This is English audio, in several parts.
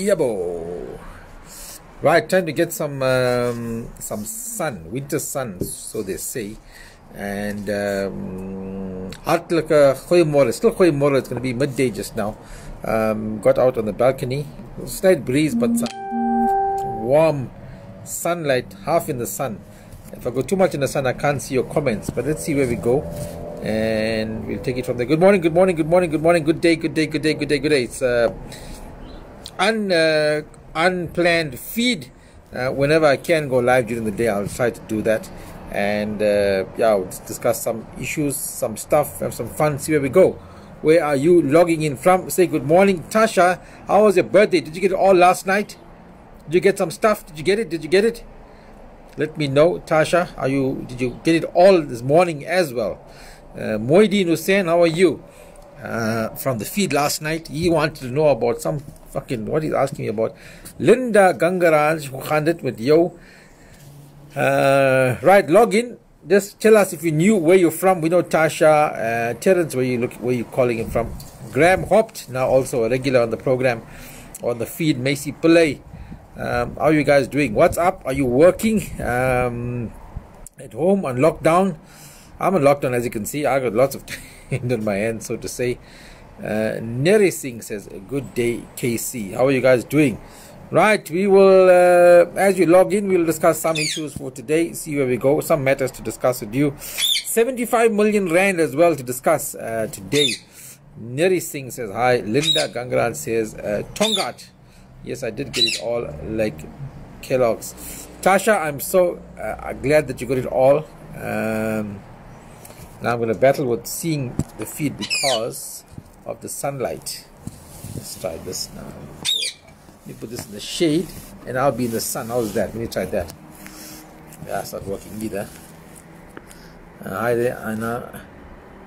Yabo. Right, time to get some sun, winter sun, so they say. And hartelijke goeiemorgen. Still goeiemorgen. It's going to be midday just now. Got out on the balcony. Slight breeze, but some warm sunlight, half in the sun. If I go too much in the sun, I can't see your comments. But let's see where we go, and we'll take it from there. Good morning, good morning, good morning, good morning, good day, good day, good day, good day, good day. It's unplanned feed. Whenever I can go live during the day, I'll try to do that. And yeah, we'll discuss some issues, some stuff, have some fun, see where we go. Where are you logging in from? Say good morning, Tasha. How was your birthday? Did you get it all last night? Did you get some stuff? Did you get it? Did you get it? Let me know, Tasha. Did you get it all this morning as well? Moideen Hussain, how are you? From the feed last night, he wanted to know about some fucking, what he's asking me about. Linda Gangaraj, who handed with yo. Right, log in. Just tell us if you knew where you're from. We know Tasha. Terence, where you calling him from? Graham Hopt, now also a regular on the program, on the feed. Macy Pillay, how are you guys doing? What's up? Are you working at home on lockdown? I'm on lockdown, as you can see. I got lots of time in my hands, so to say. Neri Singh says, good day, KC. How are you guys doing? Right, we will, as you log in, we'll discuss some issues for today, see where we go, some matters to discuss with you. 75 million rand as well to discuss today. Neri Singh says, hi. Linda Gangaraj says, Tongat. Yes, I did get it all, like Kellogg's. Tasha, I'm so glad that you got it all. Now I'm going to battle with seeing the feed because of the sunlight. Let's try this now. Let me put this in the shade and I'll be in the sun. How's that? Let me try that. Yeah, it's not working either. Hi there, Anna.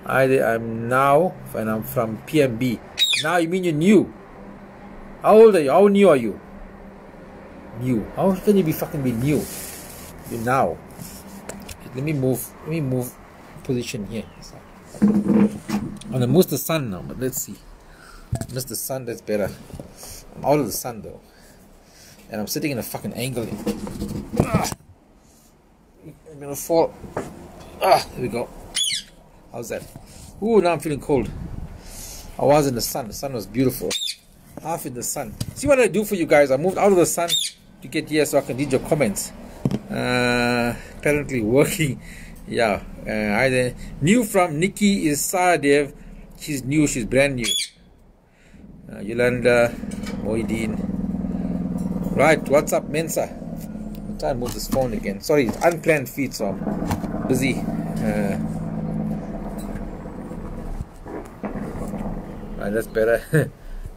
Hi there, I'm now, and I'm from PMB. Now, you mean you're new? How old are you? How new are you? New. How can you be fucking be new? You're now. Let me move position here. I'm gonna move the sun now, but let's see. Miss the sun, that's better. I'm out of the sun though, and I'm sitting in a fucking angle. I'm gonna fall. There we go. How's that? Ooh, now I'm feeling cold. I was in the sun. The sun was beautiful. Half in the sun. See what I do for you guys? I moved out of the sun to get here so I can read your comments. Apparently working. Yeah. Either new from Nikki is Saadev. She's new. She's brand new. Yolanda, Moideen. Right, what's up, Mensa? I'm trying to move this phone again. Sorry, it's unplanned feed, so I'm busy. Right, that's better.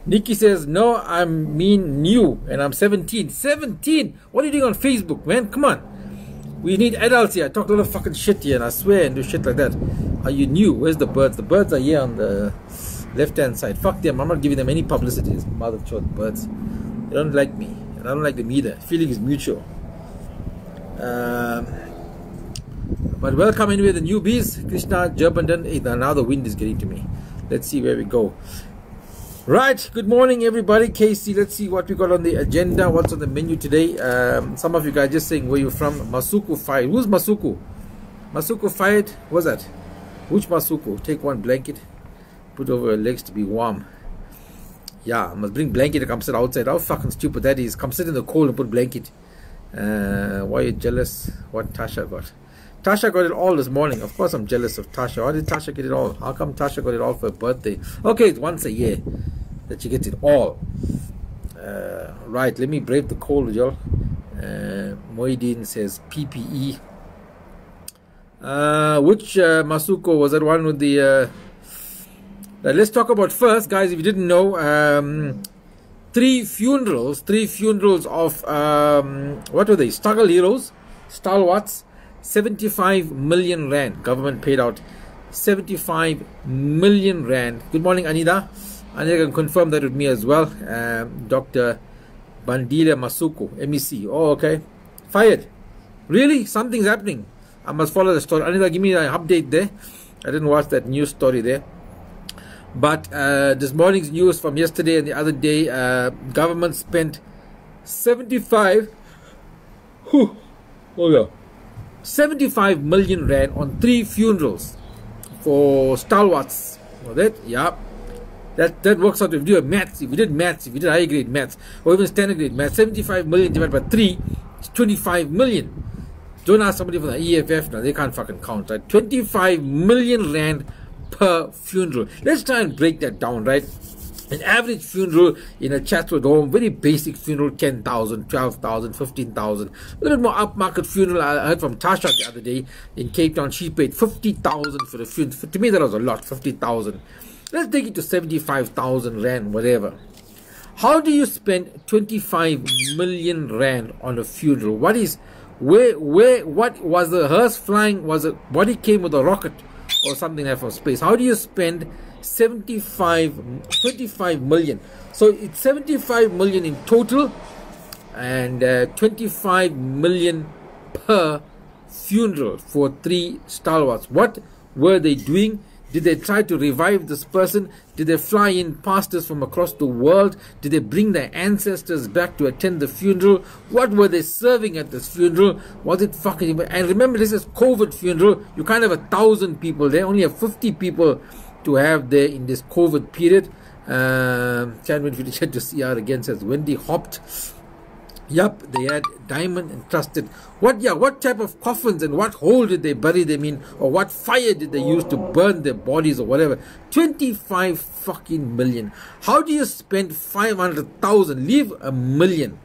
Nikki says, no, I mean new, and I'm 17. 17? What are you doing on Facebook, man? Come on. We need adults here. I talk a lot of fucking shit here, and I swear and do shit like that. Are you new? Where's the birds? The birds are here on the left-hand side. Fuck them. I'm not giving them any publicity. It's mother of chode birds. They don't like me, and I don't like them either. Feeling is mutual. But welcome anyway, the newbies. Krishna, Jerbandan. Hey, now the wind is getting to me. Let's see where we go. Right. Good morning, everybody. KC. Let's see what we got on the agenda. What's on the menu today? Some of you guys just saying where you're from. Masuku fired. Who's Masuku? Masuku fired. What's that? Which Masuku? Take one blanket. Put over her legs to be warm. Yeah, I must bring blanket to come sit outside. How fucking stupid that is. Come sit in the cold and put blanket. Why are you jealous? What Tasha got? Tasha got it all this morning. Of course I'm jealous of Tasha. Why did Tasha get it all? How come Tasha got it all for her birthday? Okay, it's once a year that she gets it all. Right, let me brave the cold, y'all. Moideen says PPE. Which Masuko was that one with the... let's talk about first, guys, if you didn't know, three funerals of, what were they, struggle heroes, stalwarts, 75 million rand. Government paid out 75 million rand. Good morning, Anida. Anida can confirm that with me as well. Dr. Bandila Masuku, MEC. Oh, okay. Fired. Really? Something's happening. I must follow the story. Anida, give me an update there. I didn't watch that news story there. But this morning's news from yesterday and the other day, government spent 75 75 million rand on 3 funerals for stalwarts. Know that? Yeah. That works out. If you do maths, if you did higher grade maths, or even standard grade maths, 75 million divided by 3 is 25 million. Don't ask somebody from the EFF now, they can't fucking count, right? 25 million rand per funeral. Let's try and break that down, right? An average funeral in a Chatsworth home, very basic funeral, 10,000, 12,000, 15,000. A little bit more upmarket funeral. I heard from Tasha the other day in Cape Town, she paid 50,000 for the funeral. To me, that was a lot, 50,000. Let's take it to 75,000 rand, whatever. How do you spend 25 million rand on a funeral? What was the hearse flying? Was it body came with a rocket or something like from space? How do you spend 25 million? So it's 75 million in total and 25 million per funeral for 3 stalwarts. What were they doing? Did they try to revive this person? Did they fly in pastors from across the world? Did they bring their ancestors back to attend the funeral? What were they serving at this funeral? Was it fucking... And remember, this is COVID funeral. You can't have 1,000 people there. Only have 50 people to have there in this COVID period. Can't wait for you to see her again, says Wendy hopped. Yup, they had diamond encrusted. What type of coffins and what hole did they bury them in, or what fire did they use to burn their bodies or whatever? 25 fucking million. How do you spend 500,000? Leave a million.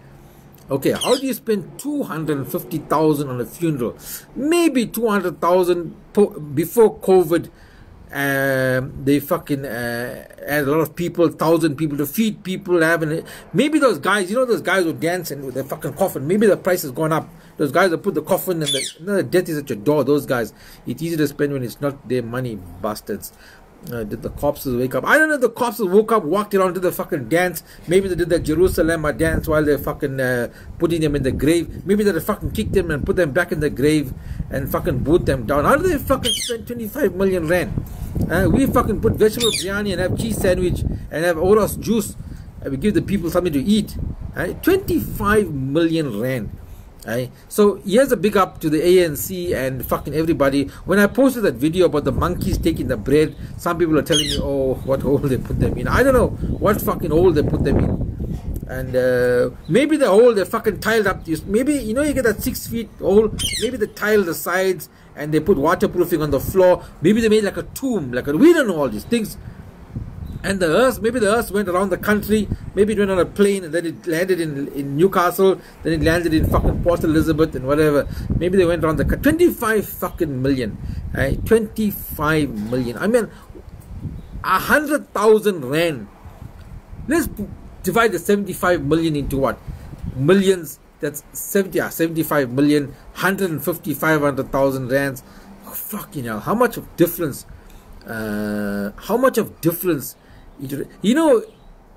Okay, how do you spend 250,000 on a funeral? Maybe 200,000 before COVID. They fucking had a lot of people, 1,000 people to feed people, having maybe those guys, those guys who dance and with their fucking coffin, maybe the price has gone up. Those guys that put the coffin and the death is at your door, those guys, it's easy to spend when it's not their money, bastards. Did the corpses wake up? I don't know if the corpses woke up, walked around, did the fucking dance. Maybe they did the Jerusalem dance while they're fucking putting them in the grave. Maybe they fucking kicked them and put them back in the grave and fucking boot them down. How do they fucking spend 25 million rand? We fucking put vegetable biryani and have cheese sandwich and have orange juice and we give the people something to eat. 25 million rand. So here's a big up to the ANC and fucking everybody. When I posted that video about the monkeys taking the bread, some people are telling me, oh, what hole they put them in. I don't know what fucking hole they put them in. And maybe the hole they fucking tiled up. Maybe, you get that 6 feet hole. Maybe they tiled the sides and they put waterproofing on the floor. Maybe they made like a tomb. We don't know all these things. And maybe the hearse went around the country. Maybe it went on a plane and then it landed in Newcastle. Then it landed in fucking Port Elizabeth and whatever. Maybe they went around the country. 25 fucking million. 25 million. I mean, 100,000 rand. Let's divide the 75 million into what? Millions. That's 75 million. 150, 500,000 rands. Oh, fucking hell. How much of difference?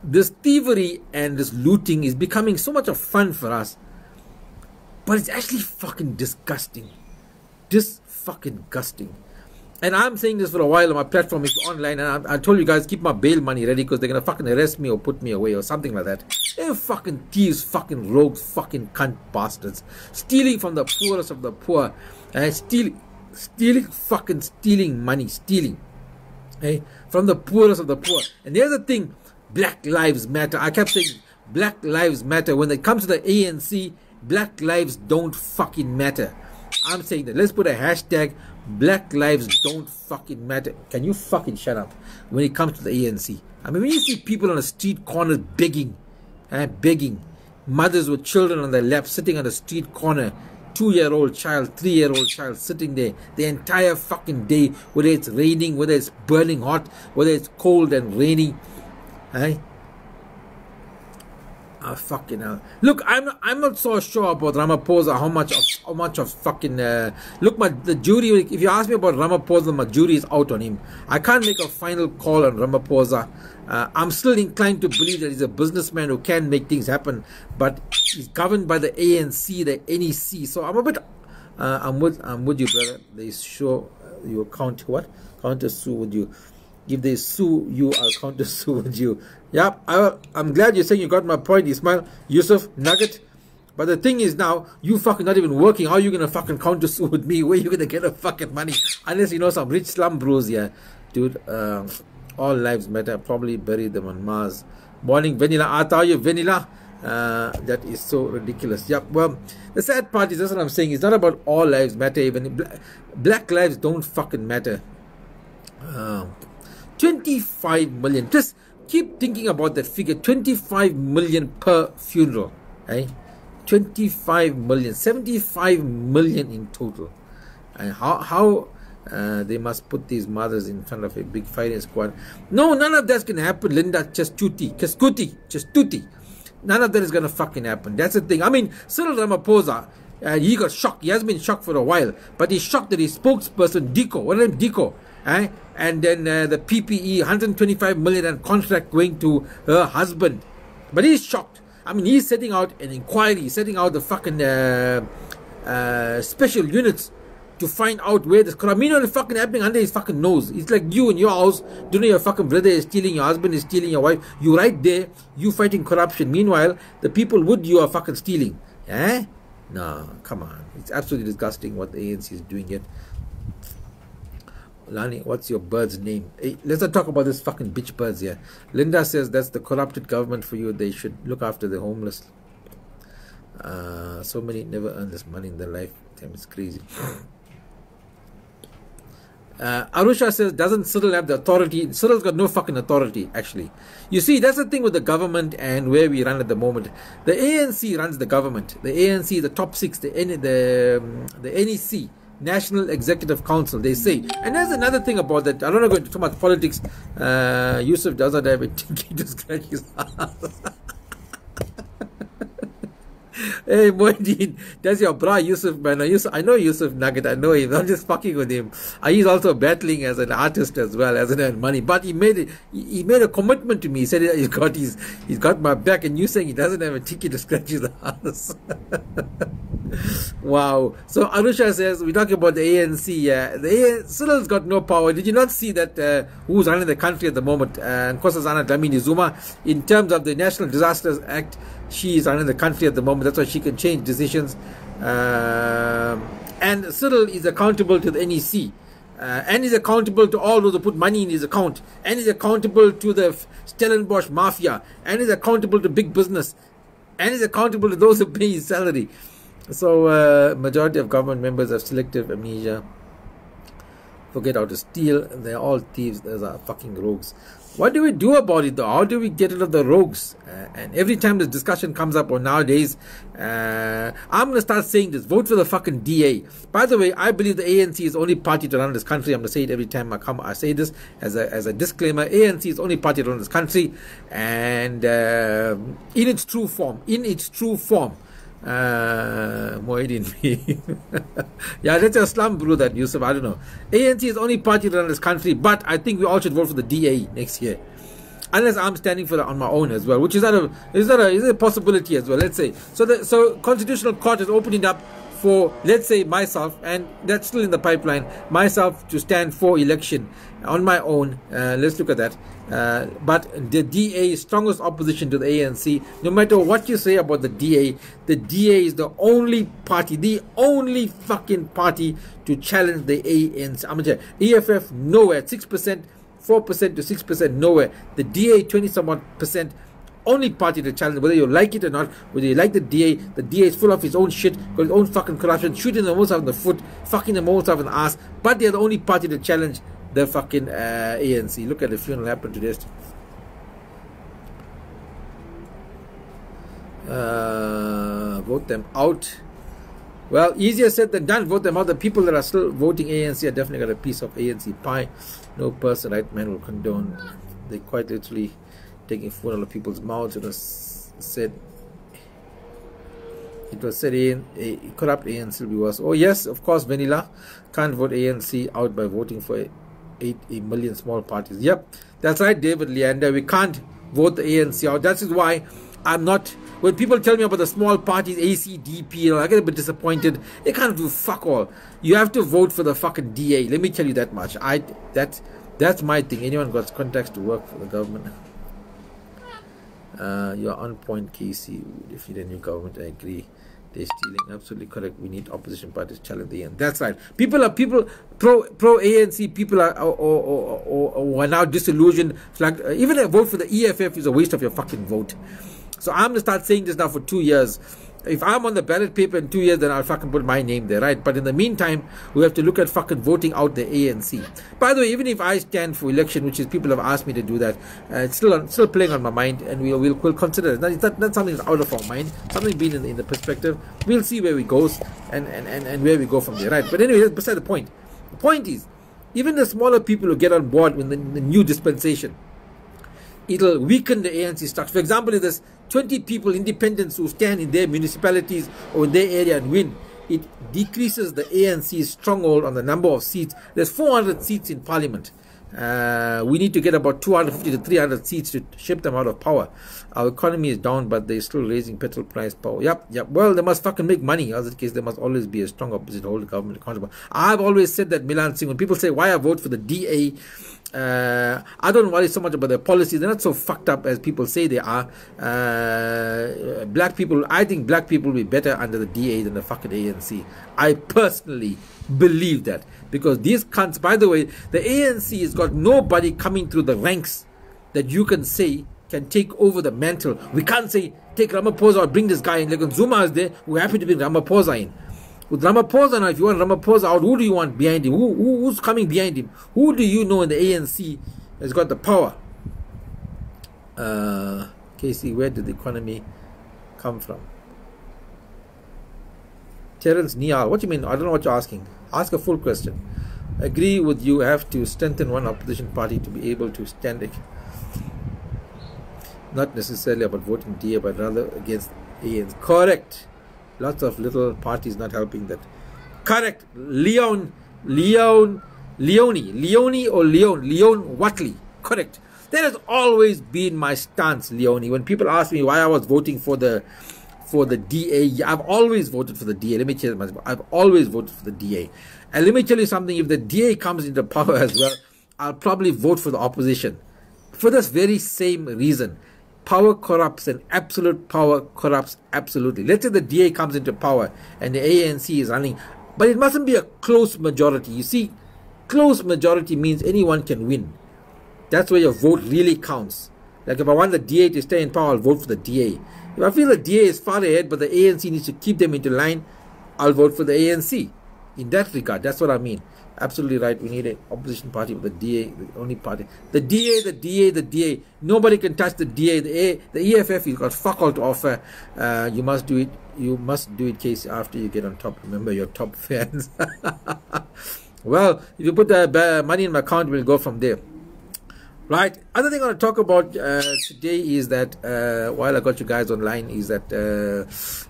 This thievery and this looting is becoming so much of fun for us, but it's actually fucking disgusting. And I'm saying this for a while on my platform. It's online, and I told you guys keep my bail money ready because they're gonna fucking arrest me or put me away or something like that. They're fucking thieves, fucking rogues, fucking cunt bastards, stealing from the poorest of the poor, and stealing money, from the poorest of the poor. And the other thing, Black Lives Matter. I kept saying Black Lives Matter. When it comes to the ANC, Black lives don't fucking matter. I'm saying that. Let's put a hashtag, Black Lives don't fucking matter. Can you fucking shut up when it comes to the ANC? I mean, when you see people on the street corners begging, mothers with children on their lap sitting on the street corner, 2-year-old child, 3-year-old child sitting there the entire fucking day, whether it's raining, whether it's burning hot, whether it's cold and rainy. Fucking hell. Look, I'm not so sure about Ramaphosa. How much of fucking look, the jury. If you ask me about Ramaphosa, my jury is out on him. I can't make a final call on Ramaphosa. I'm still inclined to believe that he's a businessman who can make things happen, but he's governed by the ANC, the NEC. So I'm a bit. I'm with you, brother. They show you counter sue with you. If they sue you, I'll counter sue with you. Yep, I'm glad you're saying you got my point, Ismail. Yusuf, Nugget. But the thing is now, you fucking not even working. How are you going to fucking counter sue with me? Where are you going to get the fucking money? Unless you know some rich slum bros here. Dude, all lives matter. Probably bury them on Mars. Morning, Vanilla. Are you Vanilla? That is so ridiculous. Yep. Well, the sad part is, that's what I'm saying. It's not about all lives matter. Even black lives don't fucking matter. 25 million. Just keep thinking about that figure. 25 million per funeral. Eh? 25 million. 75 million in total. And how they must put these mothers in front of a big firing squad. No, none of that's going to happen, Linda. Just tutti. None of that is going to fucking happen. That's the thing. I mean, Cyril Ramaphosa, he got shocked. He has been shocked for a while. But he's shocked that his spokesperson, Diko, what name Diko? And then the PPE, 125 million and contract going to her husband. But he's shocked. I mean, he's setting out an inquiry, setting out the fucking special units to find out where this corruption is fucking happening under his fucking nose. It's like you in your house, don't know your fucking brother is stealing, your husband is stealing, your wife. You right there, you fighting corruption. Meanwhile, the people with you are fucking stealing. Eh? No, come on. It's absolutely disgusting what the ANC is doing yet. Lani, what's your bird's name? Hey, let's not talk about this fucking bitch birds here. Linda says that's the corrupted government for you. They should look after the homeless. So many never earn this money in their life. Damn, it's crazy. Arusha says, doesn't Cyril have the authority? Cyril's got no fucking authority, actually. You see, that's the thing with the government and where we run at the moment. The ANC runs the government. The ANC, the top six, the NEC, National Executive Council, they say. And there's another thing about that. I don't know going to talk about politics. Yusuf doesn't have a ticket to scratch his ass. Hey, Moedin, that's your bra, Yusuf, man. I know Yusuf Nugget, I know him. I'm just fucking with him. He's also battling as an artist as well, hasn't earned money. But he made a commitment to me. He said he's got my back, and you saying he doesn't have a ticket to scratch his ass. Wow. So Arusha says, we're talking about the ANC. Cyril's got no power. Did you not see that who's running the country at the moment? Nkosazana Dlamini Zuma, in terms of the National Disasters Act, she is running the country at the moment. That's why she can change decisions. And Cyril is accountable to the NEC. And is accountable to all those who put money in his account. And is accountable to the Stellenbosch mafia. And is accountable to big business. And is accountable to those who pay his salary. So, majority of government members have selective amnesia. Forget how to steal. They're all thieves. Those are fucking rogues. What do we do about it though? How do we get rid of the rogues? And every time this discussion comes up, or nowadays, I'm going to start saying this. Vote for the fucking DA. By the way, I believe the ANC is the only party to run this country. I'm going to say it every time I say this as a disclaimer. ANC is the only party to run this country. And in its true form. Moedin. Yeah, that's a slum brew that, Yusuf. I don't know. ANC is the only party to run this country, but I think we all should vote for the DA next year. Unless I'm standing for on my own as well, which is a possibility as well. Let's say so Constitutional Court is opening up for, let's say, myself, and that's still in the pipeline, myself to stand for election on my own. Let's look at that. But the DA is strongest opposition to the ANC. No matter what you say about the DA is the only party, the only fucking party to challenge the ANC. I'm gonna tell you, EFF nowhere, 6%, 4% to 6% nowhere. The DA 20-somewhat%. Only party to challenge, whether you like it or not, whether you like the DA is full of his own shit, got his own fucking corruption, shooting them almost out in the foot, fucking them almost out in the ass, but they're the only party to challenge the fucking ANC. Look at the funeral happened today. Vote them out. Well, easier said than done. Vote them out. The people that are still voting ANC are definitely got a piece of ANC pie. No person, right man, will condone. They quite literally taking food out of people's mouths. It was said a corrupt ANC will be worse. Oh yes, of course, Vanilla. Can't vote ANC out by voting for a million small parties. Yep, that's right, David Leander. We can't vote the ANC out. That is why I'm not, when people tell me about the small parties, ACDP, I get a bit disappointed. They can't do fuck all. You have to vote for the fucking DA. Let me tell you that much. That's my thing. Anyone got contacts to work for the government? You're on point, Casey. If you need a new government, I agree. They're stealing. Absolutely correct. We need opposition parties challenge the end. That's right. People pro ANC. People are now disillusioned. It's like even a vote for the EFF is a waste of your fucking vote. So I'm gonna start saying this now for 2 years. If I'm on the ballot paper in 2 years, then I'll fucking put my name there, right? But in the meantime, we have to look at fucking voting out the ANC. By the way, even if I stand for election, which is people have asked me to do that, it's still playing on my mind, and we'll consider it. It's not something that's out of our mind. Something being in the perspective. We'll see where we goes and where we go from there, right? But anyway, that's beside the point. The point is, even the smaller people who get on board with the new dispensation, it'll weaken the ANC structure. For example, if there's 20 people, independents, who stand in their municipalities or in their area and win, it decreases the ANC's stronghold on the number of seats. There's 400 seats in parliament. We need to get about 250 to 300 seats to ship them out of power. Our economy is down, but they're still raising petrol price power. Yep. Well, they must fucking make money. As in case, there must always be a strong opposition to hold the government accountable. I've always said that, Milan Singh, when people say, why I vote for the DA, I don't worry so much about their policies. They're not so fucked up as people say they are. Black people, I think black people will be better under the DA than the fucking ANC. I personally believe that, because these cunts, by the way, the ANC has got nobody coming through the ranks that you can say can take over the mantle. We can't say take Ramaphosa or bring this guy in. Like when Zuma is there, we're happy to bring Ramaphosa in. With Ramaphosa now, if you want Ramaphosa out, who do you want behind him? Who's coming behind him? Who do you know in the ANC has got the power? Casey, where did the economy come from? Terence Nial, what do you mean? I don't know what you're asking. Ask a full question. Agree with you, have to strengthen one opposition party to be able to stand it. Not necessarily about voting DA, but rather against ANC. Correct. Lots of little parties not helping that. Correct. Leon Watley. Correct. That has always been my stance, Leonie. When people ask me why I was voting for the DA, I've always voted for the DA. Let me tell you, I've always voted for the DA. And let me tell you something, if the DA comes into power as well, I'll probably vote for the opposition. For this very same reason. Power corrupts, and absolute power corrupts absolutely. Let's say the DA comes into power and the ANC is running, but it mustn't be a close majority. You see, close majority means anyone can win. That's where your vote really counts. Like if I want the DA to stay in power, I'll vote for the DA. If I feel the DA is far ahead, but the ANC needs to keep them into line, I'll vote for the ANC. In that regard, that's what I mean. Absolutely right. We need an opposition party with the DA, the only party. The DA. Nobody can touch the DA. The EFF, you've got fuck all to offer. You must do it. You must do it, Casey, after you get on top. Remember your top fans. Well, if you put the money in my account, we'll go from there. Right. Other thing I want to talk about today is that, while I got you guys online, is that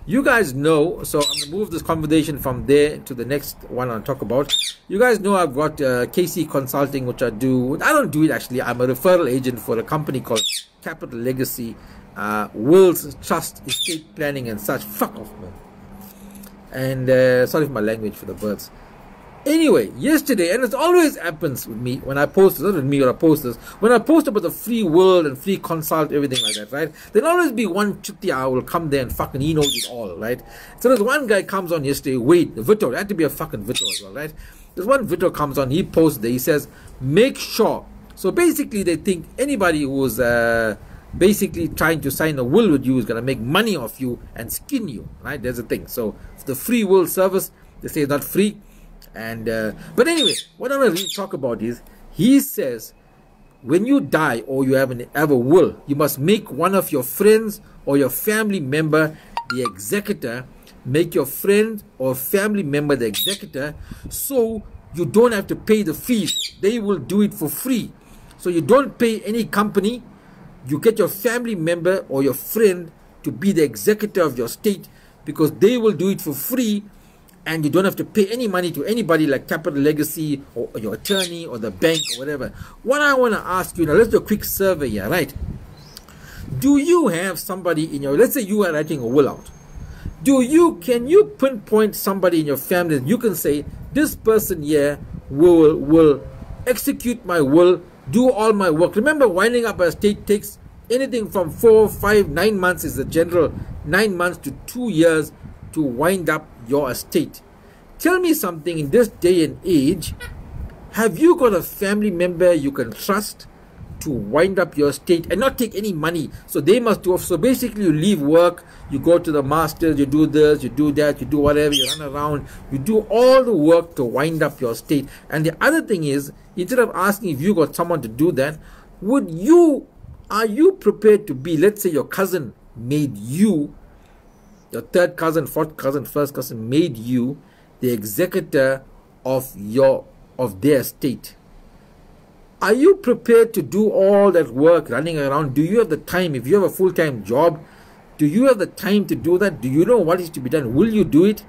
you guys know, so I'm going to move this conversation from there to the next one I'll talk about. You guys know I've got KC Consulting, which I do. I don't do it actually. I'm a referral agent for a company called Capital Legacy, Wills Trust, Estate Planning and such. Fuck off, man. And sorry for my language for the birds. Anyway, yesterday, and it always happens with me when I post this, not with me or I post this, when I post about the free world and free consult, everything like that, right? There'll always be one chutia who will come there and fucking he knows it all, right? So there's one guy comes on yesterday, Vito, it had to be a fucking Vito as well, right? There's one Vito comes on, he posts there, he says, make sure. So basically they think anybody who's basically trying to sign a will with you is going to make money off you and skin you, right? There's a thing. So the free will service, they say it's not free. And but anyway, what I want to really talk about is, he says when you die or you have a will, you must make one of your friends or your family member the executor. Make your friend or family member the executor, so you don't have to pay the fees. They will do it for free. So you don't pay any company. You get your family member or your friend to be the executor of your estate, because they will do it for free. And you don't have to pay any money to anybody like Capital Legacy or your attorney or the bank or whatever. What I want to ask you now, let's do a quick survey here, right? Do you have somebody in your, let's say you are writing a will out. Can you pinpoint somebody in your family that you can say, this person here will execute my will do all my work. Remember, winding up a estate takes anything from 4, 5, 9 months is the general, 9 months to 2 years to wind up your estate. Tell me something, in this day and age, have you got a family member you can trust to wind up your estate and not take any money? So they must do. So basically, you leave work, you go to the masters, you do this, you do that, you do whatever, you run around, you do all the work to wind up your estate. And the other thing is, instead of asking if you got someone to do that, are you prepared to be, let's say your cousin made you, your third cousin, fourth cousin, first cousin made you the executor of their estate. Are you prepared to do all that work running around? Do you have the time? If you have a full-time job, do you have the time to do that? Do you know what is to be done? Will you do it?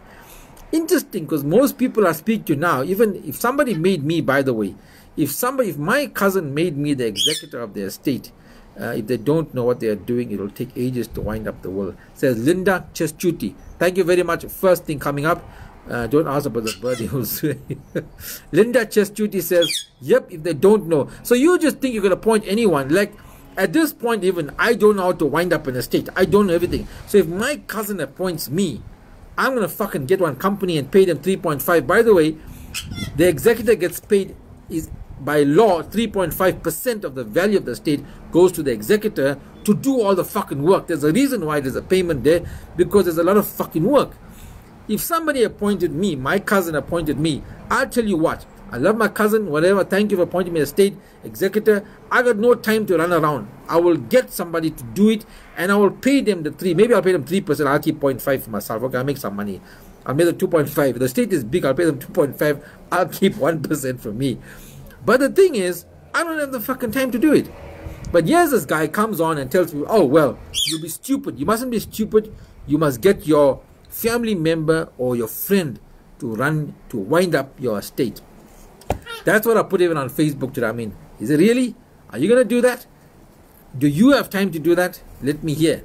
Interesting, because most people I speak to now, even if somebody made me, by the way, if my cousin made me the executor of their estate, if they don't know what they are doing, it will take ages to wind up the will. Says Linda Chestuti. Thank you very much. First thing coming up. Don't ask about the birdie. Linda Chestuti says, yep, if they don't know. So you just think you're going to appoint anyone. Like, at this point even, I don't know how to wind up an estate. I don't know everything. So if my cousin appoints me, I'm going to fucking get one company and pay them 3.5. By the way, the executor gets paid, is by law, 3.5% of the value of the estate goes to the executor to do all the fucking work. There's a reason why there's a payment there, because there's a lot of fucking work. If somebody appointed me, my cousin appointed me, I'll tell you what, I love my cousin, whatever, thank you for appointing me as state executor. I got no time to run around. I will get somebody to do it, and I will pay them the 3. Maybe I'll pay them 3%, I'll keep 0.5 for myself. Okay, I'll make some money. I'll make them 2.5. If the state is big, I'll pay them 2.5. I'll keep 1% for me. But the thing is, I don't have the fucking time to do it. But here's this guy comes on and tells me, oh, well, you'll be stupid. You mustn't be stupid. You must get your family member or your friend to wind up your estate. That's what I put even on Facebook today. I mean, is it really? Are you going to do that? Do you have time to do that? Let me hear.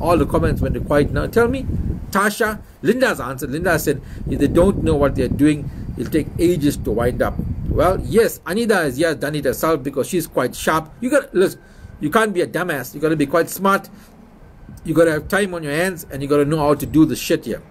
All the comments went quiet now. Tell me. Tasha, Linda's answered. Linda said, if they don't know what they're doing, it'll take ages to wind up. Well, yes, Anida has done it herself because she's quite sharp. Listen, you can't be a dumbass. You got to be quite smart. You got to have time on your hands, and you got to know how to do the shit here.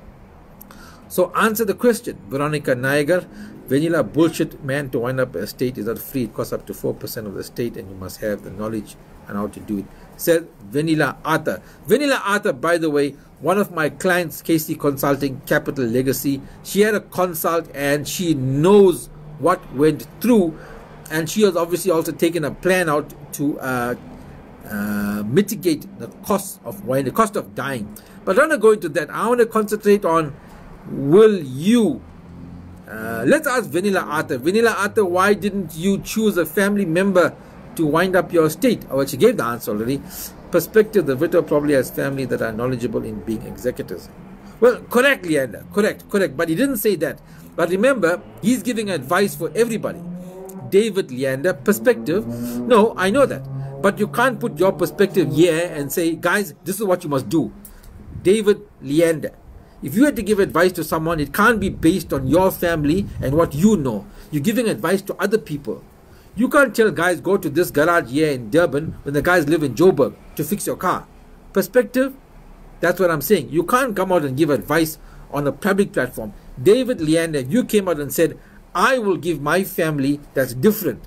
So answer the question. Veronica Niagar, vanilla bullshit, man, to wind up a estate is not free. It costs up to 4% of the estate, and you must have the knowledge and how to do it. Said Vanilla Arthur. Vanilla Arthur, by the way, one of my clients, Casey Consulting, Capital Legacy, she had a consult and she knows what went through, and she has obviously also taken a plan out to mitigate the cost of dying. But I don't want to go into that. I want to concentrate on, will you, let's ask Vanilla Arthur. Vanilla Arthur, why didn't you choose a family member to wind up your estate? Oh, well, she gave the answer already. Perspective, the widow probably has family that are knowledgeable in being executors. Well, correct, Leander. Correct. But he didn't say that. But remember, he's giving advice for everybody. David Leander, perspective. No, I know that. But you can't put your perspective here and say, guys, this is what you must do. David Leander. If you had to give advice to someone, it can't be based on your family and what you know. You're giving advice to other people. You can't tell guys, go to this garage here in Durban when the guys live in Joburg to fix your car. Perspective, that's what I'm saying. You can't come out and give advice on a public platform. David Leander, if you came out and said, I will give my family, that's different.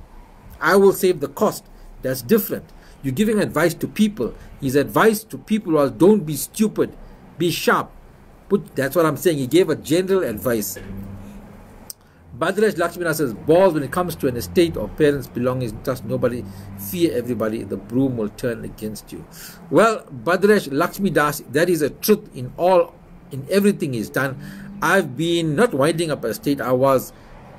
I will save the cost, that's different. You're giving advice to people. His advice to people was, don't be stupid, be sharp. That's what I'm saying. He gave a general advice. Badresh Lakshmina says, balls when it comes to an estate or parents' belongings, trust nobody, fear everybody, the broom will turn against you. Well, Badresh Lakshmi Das, that is a truth in everything he's done. I've been not winding up an estate. I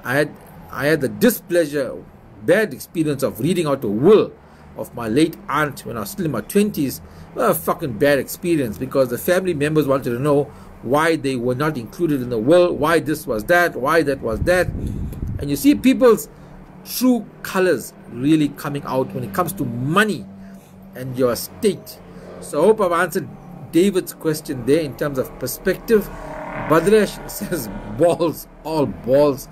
had the displeasure, bad experience of reading out a will of my late aunt when I was still in my 20s. Well, a fucking bad experience, because the family members wanted to know why they were not included in the will, why this was that, why that was that. And you see people's true colors really coming out when it comes to money and your estate. So I hope I've answered David's question there in terms of perspective. Badresh says balls, all balls.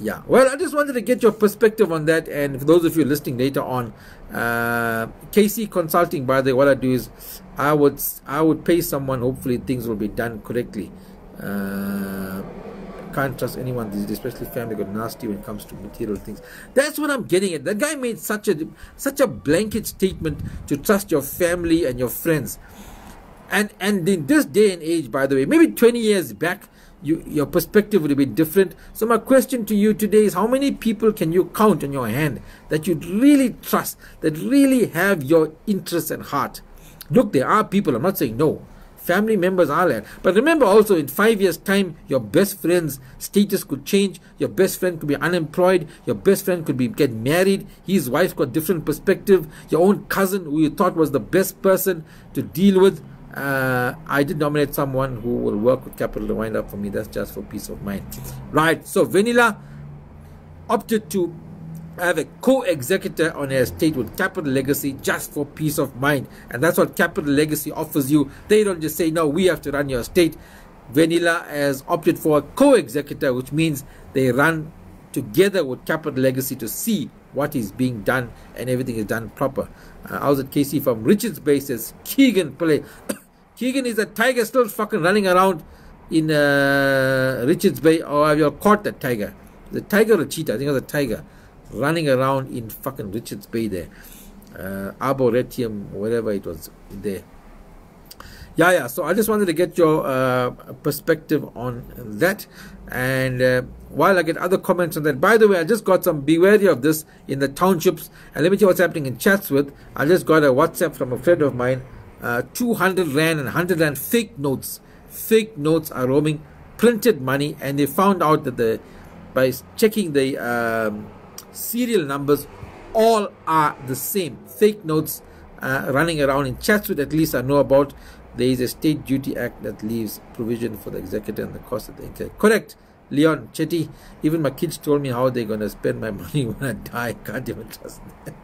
Yeah, well, I just wanted to get your perspective on that, and for those of you listening later on, KC Consulting, by the way, what I do is I would pay someone. Hopefully things will be done correctly. Can't trust anyone these days, especially family got nasty when it comes to material things. That's what I'm getting at. That guy made such a blanket statement to trust your family and your friends. And in this day and age, by the way, maybe 20 years back, your perspective would have been different. So my question to you today is, how many people can you count on your hand that you really trust, that really have your interests at heart? Look, there are people, I'm not saying no. Family members are there. But remember also, in 5 years' time, your best friend's status could change. Your best friend could be unemployed. Your best friend could get married. His wife got different perspective. Your own cousin, who you thought was the best person to deal with. I did nominate someone who will work with Capital to wind up for me. That's just for peace of mind. Right. So Vanilla opted to have a co-executor on her estate with Capital Legacy just for peace of mind. And that's what Capital Legacy offers you. They don't just say, no, we have to run your estate. Vanilla has opted for a co-executor, which means they run together with Capital Legacy to see what is being done and everything is done proper. I was at KC from Richards Bay, says Keegan Pillay. Keegan, is a tiger still fucking running around in Richards Bay, or have you caught that tiger? The tiger or a cheetah? I think it was a tiger running around in fucking Richards Bay there. Arboretum, whatever it was there. Yeah. So I just wanted to get your perspective on that. And while I get other comments on that, by the way, I just got some, be wary of this in the townships. And let me tell you what's happening in Chatsworth. I just got a WhatsApp from a friend of mine. 200 Rand and 100 Rand fake notes. Fake notes are roaming, printed money, and they found out that by checking the serial numbers, all are the same. Fake notes running around in Chatsworth, at least I know about. There is a State Duty Act that leaves provision for the executor and the cost of the intake. Correct, Leon Chetty. Even my kids told me how they're going to spend my money when I die. Can't even trust them.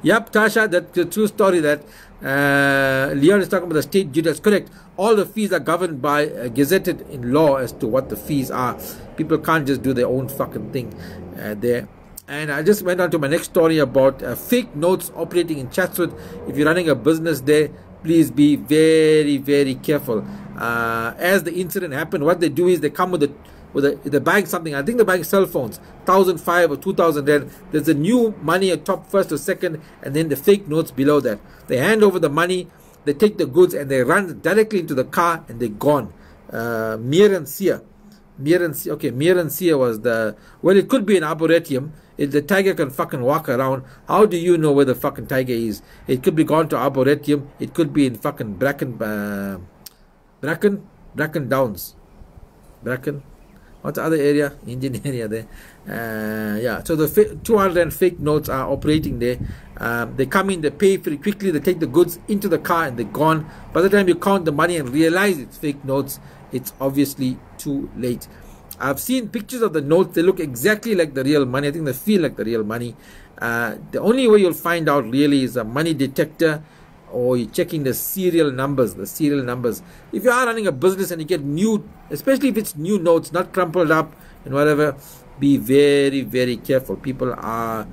Yep, Tasha, that's a true story. That Leon is talking about the State Duty. That's correct. All the fees are governed by gazetted in law as to what the fees are. People can't just do their own fucking thing there. And I just went on to my next story about fake notes operating in Chatsworth. If you're running a business there, please be very, very careful. As the incident happened, what they do is they come with they bag something. I think they bag cell phones, 1,005 or 2,000 Rand. There's a new money at top first or second, and then the fake notes below that. They hand over the money, they take the goods, and they run directly into the car, and they're gone. Mir and Sia. Okay, Mir and Sia was well, it could be an arboretum. If the tiger can fucking walk around, how do you know where the fucking tiger is? It could be gone to arboretum. It could be in fucking Bracken Downs. Bracken. What's the other area? Indian area there. Yeah, so the 200 fake notes are operating there. They come in, they pay pretty quickly, they take the goods into the car, and they're gone. By the time you count the money and realize it's fake notes, it's obviously too late. I've seen pictures of the notes. They look exactly like the real money. I think they feel like the real money. The only way you'll find out really is a money detector, or you're checking the serial numbers. If you are running a business and you get new, especially if it's new notes, not crumpled up and whatever, be very, very careful. People are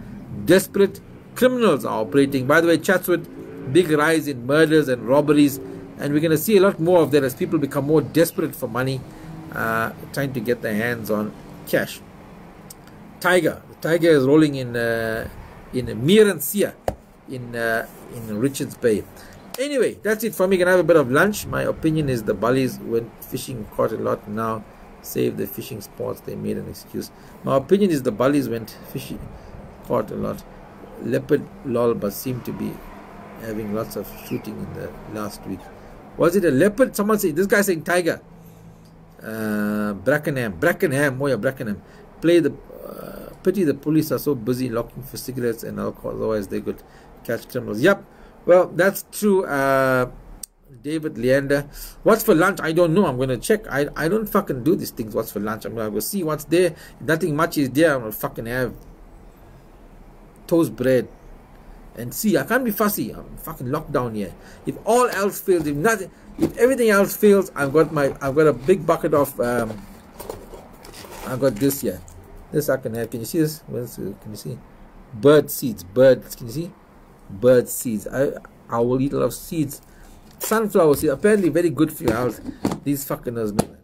desperate. Criminals are operating. By the way, Chatsworth, big rise in murders and robberies, and we're going to see a lot more of that as people become more desperate for money, trying to get their hands on cash. The tiger is rolling in Mir and Sia in Richards Bay. Anyway, that's it for me. Gonna have a bit of lunch. My opinion is the bullies went fishing, caught a lot, now save the fishing spots. They made an excuse. My opinion is the bullies went fishing, caught a lot. Leopard lol, but seem to be having lots of shooting in the last week. Was it a leopard? Someone said, this guy saying tiger. Brackenham. Oh yeah, Brackenham. Pity the police are so busy looking for cigarettes and alcohol, otherwise they could catch criminals. Yep, well, that's true. David Leander, what's for lunch? I don't know. I'm going to check. I don't fucking do these things. What's for lunch? I'm going to go see what's there. If nothing much is there, I'm going to fucking have toast bread and see. I can't be fussy. I'm fucking locked down here. If all else fails, if everything else fails, I've got a big bucket of I've got this here. This I can have. Can you see this? Can you see? Bird seeds. Birds. Can you see? Bird seeds. I will eat a lot of seeds. Sunflower seeds. Apparently very good for your health. These fuckers, man.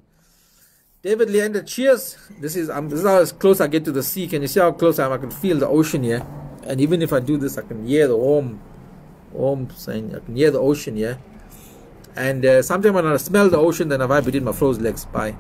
David Leander, cheers. This is how as close I get to the sea. Can you see how close I am? I can feel the ocean here. And even if I do this, I can hear the home saying, I can hear the ocean here. And sometime when I smell the ocean, then I vibe between my frozen legs. Bye.